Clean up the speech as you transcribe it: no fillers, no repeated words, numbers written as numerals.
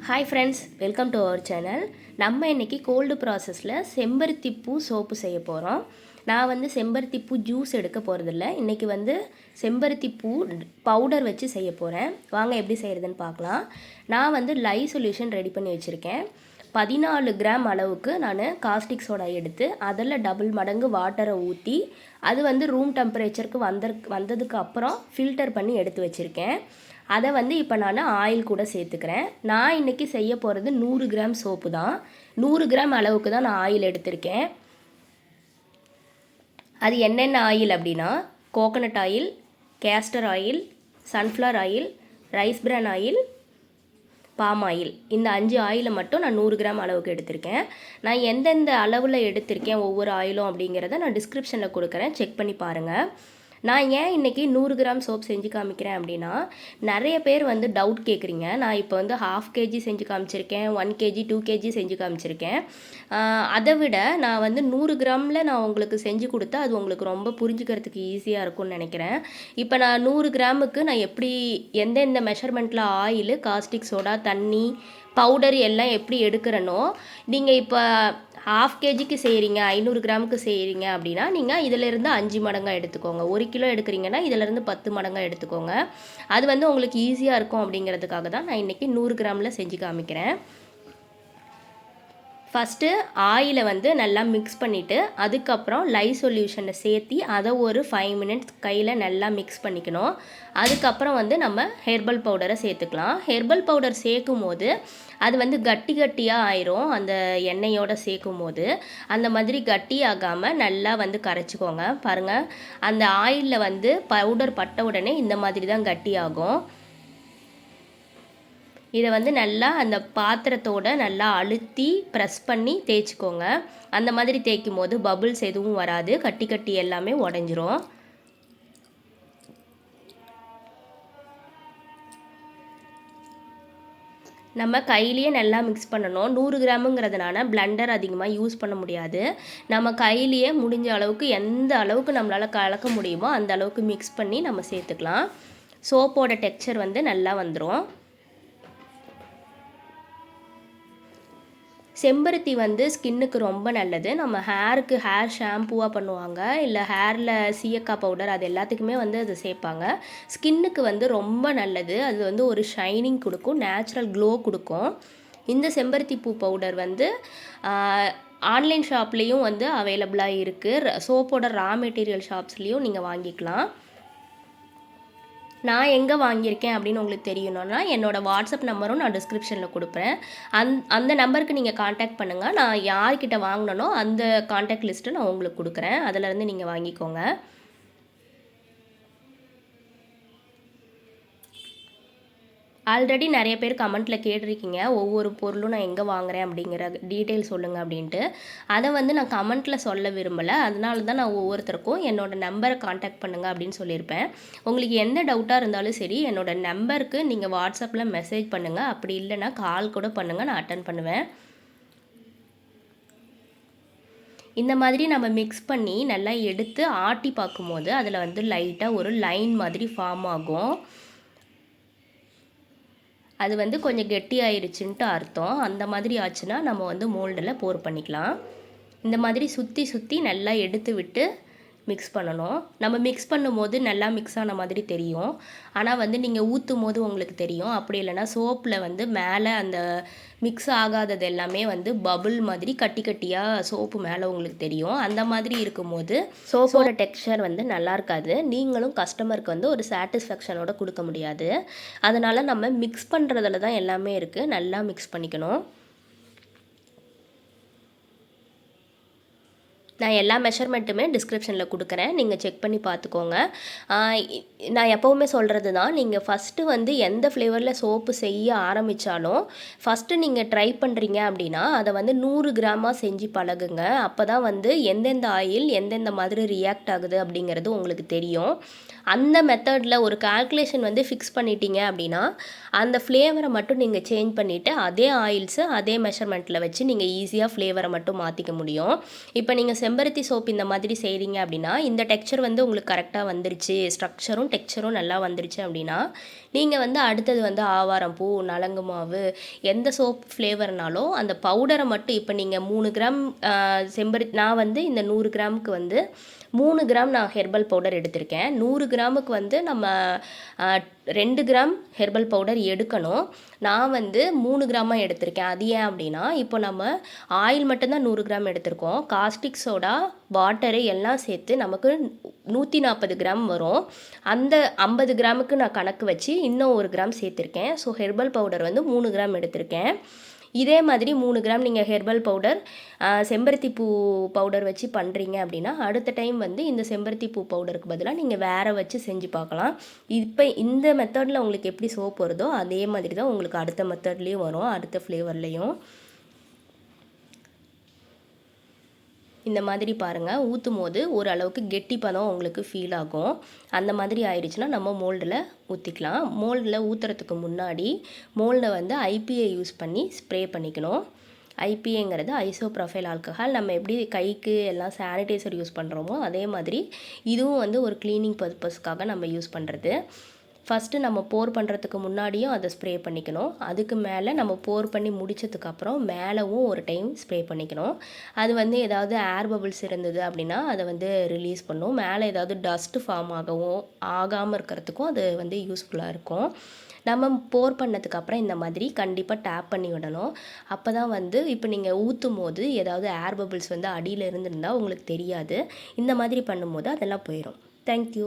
Hi friends, welcome to our channel. நம்ம இன்றைக்கி gold ப்ராசஸில் செம்பருத்தி பூ சோப்பு செய்ய போகிறோம். நான் வந்து செம்பருத்தி பூ ஜூஸ் எடுக்க போகிறதில்ல. இன்றைக்கி வந்து செம்பருத்தி பூ பவுடர் வச்சு செய்ய போகிறேன். வாங்க எப்படி செய்கிறதுன்னு பார்க்கலாம். நான் வந்து லை சொல்யூஷன் ரெடி பண்ணி வச்சுருக்கேன். 14 கிராம் அளவுக்கு நான் காஸ்டிக் சோடா எடுத்து அதில் டபுள் மடங்கு வாட்டரை ஊற்றி அது வந்து ரூம் டெம்பரேச்சருக்கு வந்ததுக்கு அப்புறம் ஃபில்டர் பண்ணி எடுத்து வச்சுருக்கேன். அதை வந்து இப்போ நான் ஆயில் கூட சேர்த்துக்கிறேன். நான் இன்றைக்கி செய்ய போகிறது 100 கிராம் சோப்பு தான். 100 கிராம் அளவுக்கு தான் நான் ஆயில் எடுத்திருக்கேன். அது என்னென்ன ஆயில் அப்படின்னா coconut oil, castor oil, sunflower oil, rice பிரான் ஆயில், பாம் ஆயில். இந்த 5 ஆயிலை மட்டும் நான் 100 கிராம் அளவுக்கு எடுத்திருக்கேன். நான் எந்தெந்த அளவில் எடுத்திருக்கேன் ஒவ்வொரு ஆயிலும் அப்படிங்கிறத நான் டிஸ்கிரிப்ஷனில் கொடுக்குறேன், செக் பண்ணி பாருங்கள். நான் ஏன் இன்றைக்கி 100 கிராம் சோப் செஞ்சு காமிக்கிறேன் அப்படின்னா, நிறைய பேர் வந்து டவுட் கேட்குறீங்க. நான் இப்போ வந்து 1/2 kg செஞ்சு காமிச்சிருக்கேன், 1 kg 2 kg செஞ்சு காமிச்சிருக்கேன். அதை விட நான் வந்து 100 கிராமில் நான் உங்களுக்கு செஞ்சு கொடுத்தா அது உங்களுக்கு ரொம்ப புரிஞ்சுக்கிறதுக்கு ஈஸியாக இருக்கும்னு நினைக்கிறேன். இப்போ நான் 100 கிராமுக்கு நான் எப்படி எந்தெந்த மெஷர்மெண்ட்டில் ஆயில், காஸ்டிக் சோடா, தண்ணி, பவுடர் எல்லாம் எப்படி எடுக்கிறனோ, நீங்கள் இப்போ 1/2 kgக்கு செய்கிறீங்க, 500 கிராமுக்கு செய்கிறீங்க அப்படின்னா நீங்கள் இதிலேருந்து 5 மடங்காக எடுத்துக்கோங்க. 1 கிலோ எடுக்கிறீங்கன்னா இதிலேருந்து 10 மடங்காக எடுத்துக்கோங்க. அது வந்து உங்களுக்கு ஈஸியாக இருக்கும் அப்படிங்கிறதுக்காக தான் நான் இன்றைக்கி 100 கிராமில் செஞ்சு காமிக்கிறேன். ஃபஸ்ட்டு ஆயிலை வந்து நல்லா மிக்ஸ் பண்ணிவிட்டு அதுக்கப்புறம் லை சொல்யூஷனை சேர்த்தி அதை ஒரு 5 மினிட்ஸ் கையில் நல்லா மிக்ஸ் பண்ணிக்கணும். அதுக்கப்புறம் வந்து நம்ம ஹெர்பல் பவுடரை சேர்த்துக்கலாம். ஹெர்பல் பவுடர் சேர்க்கும் போது அது வந்து கட்டியாக ஆயிரும். அந்த எண்ணெயோடு சேர்க்கும் போது அந்த மாதிரி கட்டி ஆகாமல் நல்லா வந்து கரைச்சிக்கோங்க. பாருங்கள், அந்த ஆயிலில் வந்து பவுடர் பட்ட உடனே இந்த மாதிரி தான் கட்டி ஆகும். இதை வந்து நல்லா அந்த பாத்திரத்தோடு நல்லா அழுத்தி ப்ரெஸ் பண்ணி தேய்ச்சிக்கோங்க. அந்த மாதிரி தேய்க்கும் போது பபுள்ஸ் எதுவும் வராது, கட்டி எல்லாமே உடஞ்சிரும். நம்ம கையிலேயே நல்லா மிக்ஸ் பண்ணணும். 100 கிராமுங்கிறதுனால பிளெண்டர் அதிகமாக யூஸ் பண்ண முடியாது. நம்ம கையிலேயே முடிஞ்ச அளவுக்கு எந்த அளவுக்கு நம்மளால் கலக்க முடியுமோ அந்த அளவுக்கு மிக்ஸ் பண்ணி நம்ம சேர்த்துக்கலாம். சோப்போட டெக்ஸ்சர் வந்து நல்லா வந்துடும். செம்பருத்தி வந்து ஸ்கின்னுக்கு ரொம்ப நல்லது. நம்ம ஹேருக்கு ஹேர் ஷாம்புவாக பண்ணுவாங்க, இல்லை ஹேரில் சீயக்காய் பவுடர், அது எல்லாத்துக்குமே வந்து அது சேர்ப்பாங்க. ஸ்கின்னுக்கு வந்து ரொம்ப நல்லது. அது வந்து ஒரு ஷைனிங் கொடுக்கும், நேச்சுரல் க்ளோ கொடுக்கும். இந்த செம்பருத்தி பூ பவுடர் வந்து ஆன்லைன் ஷாப்லேயும் வந்து அவைலபிளாக இருக்குது. சோப்போட ரா மெட்டீரியல் ஷாப்ஸ்லேயும் நீங்கள் வாங்கிக்கலாம். நான் எங்கே வாங்கியிருக்கேன் அப்படின்னு உங்களுக்கு தெரியணும்னா என்னோடய வாட்ஸ்அப் நம்பரும் நான் டிஸ்கிரிப்ஷனில் கொடுப்பேன். அந்த நம்பருக்கு நீங்கள் காண்டாக்ட் பண்ணுங்கள். நான் யார்கிட்ட வாங்கினனோ அந்த காண்டாக்ட் லிஸ்ட்டு நான் உங்களுக்கு கொடுக்குறேன். அதிலேருந்து நீங்கள் வாங்கிக்கோங்க. ஆல்ரெடி நிறைய பேர் கமெண்ட்டில் கேட்டிருக்கீங்க, ஒவ்வொரு பொருளும் நான் எங்கே வாங்குகிறேன் அப்படிங்கிற டீட்டெயில் சொல்லுங்கள் அப்படின்ட்டு. அதை வந்து நான் கமெண்ட்டில் சொல்ல விரும்பலை. அதனால தான் நான் ஒவ்வொருத்தருக்கும் என்னோடய நம்பரை காண்டாக்ட் பண்ணுங்கள் அப்படின்னு சொல்லியிருப்பேன். உங்களுக்கு எந்த டவுட்டாக இருந்தாலும் சரி என்னோடய நம்பருக்கு நீங்கள் வாட்ஸ்அப்பில் மெசேஜ் பண்ணுங்கள். அப்படி இல்லைன்னா கால் கூட பண்ணுங்கள், நான் அட்டன் பண்ணுவேன். இந்த மாதிரி நம்ம மிக்ஸ் பண்ணி நல்லா எடுத்து ஆட்டி பார்க்கும்போது அதில் வந்து லைட்டாக ஒரு லைன் மாதிரி ஃபார்ம் ஆகும். அது வந்து கொஞ்சம் கெட்டி ஆயிடுச்சுன்ட்டு அர்த்தம். அந்த மாதிரி ஆச்சுன்னா நம்ம வந்து மோல்டில் போர் பண்ணிக்கலாம். இந்த மாதிரி சுற்றி நல்லா எடுத்து விட்டு மிக்ஸ் பண்ணணும். நம்ம மிக்ஸ் பண்ணும்போது நல்லா மிக்ஸ் ஆன மாதிரி தெரியும், ஆனால் வந்து நீங்கள் ஊற்றும் போது உங்களுக்கு தெரியும். அப்படி இல்லைன்னா சோப்பில் வந்து மேலே அந்த மிக்ஸ் ஆகாதது எல்லாமே வந்து பபுள் மாதிரி கட்டியாக சோப்பு மேலே உங்களுக்கு தெரியும். அந்த மாதிரி இருக்கும்போது சோப்போட டெக்ஸ்சர் வந்து நல்லா இருக்காது. நீங்களும் கஸ்டமருக்கு வந்து ஒரு சாட்டிஸ்ஃபேக்ஷனோட கொடுக்க முடியாது. அதனால் நம்ம மிக்ஸ் பண்ணுறதுல தான் எல்லாமே இருக்குது. நல்லா மிக்ஸ் பண்ணிக்கணும். நான் எல்லா மெஷர்மெண்ட்டுமே டிஸ்கிரிப்ஷனில் கொடுக்குறேன், நீங்கள் செக் பண்ணி பார்த்துக்கோங்க. நான் எப்போவுமே சொல்கிறது தான், நீங்கள் ஃபஸ்ட்டு வந்து எந்த ஃப்ளேவரில் சோப்பு செய்ய ஆரம்பித்தாலும் ஃபஸ்ட்டு நீங்கள் ட்ரை பண்ணுறீங்க அப்படின்னா அதை வந்து 100 கிராமாக செஞ்சு பழகுங்க. அப்போ தான் வந்து எந்தெந்த ஆயில் எந்தெந்த மாதிரி ரியாக்ட் ஆகுது அப்படிங்கிறது உங்களுக்கு தெரியும். அந்த மெத்தடில் ஒரு கால்குலேஷன் வந்து ஃபிக்ஸ் பண்ணிட்டீங்க அப்படின்னா அந்த ஃப்ளேவரை மட்டும் நீங்கள் சேஞ்ச் பண்ணிவிட்டு அதே ஆயில்ஸு அதே மெஷர்மெண்ட்டில் வச்சு நீங்கள் ஈஸியாக ஃப்ளேவரை மட்டும் மாற்றிக்க முடியும். இப்போ நீங்கள் செம்பருத்தி சோப் இந்த மாதிரி செய்கிறீங்க அப்படின்னா இந்த டெக்ஸ்சர் வந்து உங்களுக்கு கரெக்டாக வந்துருச்சு, ஸ்ட்ரக்சரும் டெக்ஸ்சரும் நல்லா வந்துருச்சு அப்படின்னா நீங்கள் வந்து அடுத்தது வந்து ஆவாரம் பூ, நலங்கு மாவு, எந்த சோப் ஃப்ளேவர்னாலும் அந்த பவுடரை மட்டும் இப்போ நீங்கள் 3 கிராம் நான் வந்து இந்த 100 கிராமுக்கு வந்து 3 கிராம் நான் ஹெர்பல் பவுடர் எடுத்திருக்கேன். 100 கிராமுக்கு வந்து நம்ம 2 கிராம் ஹெர்பல் பவுடர் எடுக்கணும். நான் வந்து 3 கிராமாக எடுத்திருக்கேன். அது ஏன் அப்படின்னா இப்போ நம்ம ஆயில் மட்டும்தான் 100 கிராம் எடுத்திருக்கோம். காஸ்டிக் சோடா, வாட்டரு எல்லாம் சேர்த்து நமக்கு 140 கிராம் வரும். அந்த 50 கிராமுக்கு நான் கணக்கு வச்சு இன்னும் 1 கிராம் சேர்த்துருக்கேன். ஸோ ஹெர்பல் பவுடர் வந்து 3 கிராம் எடுத்திருக்கேன். இதே மாதிரி 3 கிராம் நீங்கள் ஹெர்பல் பவுடர் செம்பருத்தி பூ பவுடர் வச்சு பண்ணுறீங்க அப்படின்னா அடுத்த டைம் வந்து இந்த செம்பருத்தி பூ பவுடருக்கு பதிலாக நீங்கள் வேறு வச்சு செஞ்சு பார்க்கலாம். இப்போ இந்த மெத்தடில் உங்களுக்கு எப்படி சோப் வருதோ அதே மாதிரி தான் உங்களுக்கு அடுத்த மெத்தட்லேயும் வரும், அடுத்த ஃப்ளேவர்லேயும். இந்த மாதிரி பாருங்கள், ஊற்றும் போது ஓரளவுக்கு கெட்டி பதம் உங்களுக்கு ஃபீல் ஆகும். அந்த மாதிரி ஆயிடுச்சுன்னா நம்ம மோல்டில் ஊற்றிக்கலாம். மோல்டில் ஊற்றுறதுக்கு முன்னாடி மோல்டை வந்து ஐபிஏ யூஸ் பண்ணி ஸ்ப்ரே பண்ணிக்கணும். ஐபிஏங்கிறது ஐசோப்ரோபைல் ஆல்கஹால். நம்ம எப்படி கைக்கு எல்லாம் சானிடைசர் யூஸ் பண்ணுறோமோ அதே மாதிரி இதுவும் வந்து ஒரு க்ளீனிங் பர்பஸ்க்காக நம்ம யூஸ் பண்ணுறது. ஃபஸ்ட்டு நம்ம போர் பண்ணுறதுக்கு முன்னாடியும் அதை ஸ்ப்ரே பண்ணிக்கணும். அதுக்கு மேலே நம்ம போர் பண்ணி முடித்ததுக்கப்புறம் மேலவும் ஒரு டைம் ஸ்ப்ரே பண்ணிக்கணும். அது வந்து ஏதாவது ஏர் பபிள்ஸ் இருந்தது அப்படின்னா அதை வந்து ரிலீஸ் பண்ணும். மேலே ஏதாவது டஸ்ட்டு ஃபார்ம் ஆகாமல் இருக்கிறதுக்கும் அது வந்து யூஸ்ஃபுல்லாக இருக்கும். நம்ம போர் பண்ணதுக்கப்புறம் இந்த மாதிரி கண்டிப்பாக டேப் பண்ணி விடணும். அப்போ தான் வந்து இப்போ நீங்கள் ஊற்றும் போது ஏதாவது ஏர் பபிள்ஸ் வந்து அடியில் இருந்திருந்தால் உங்களுக்கு தெரியாது. இந்த மாதிரி பண்ணும்போது அதெல்லாம் போயிடும். தேங்க்யூ.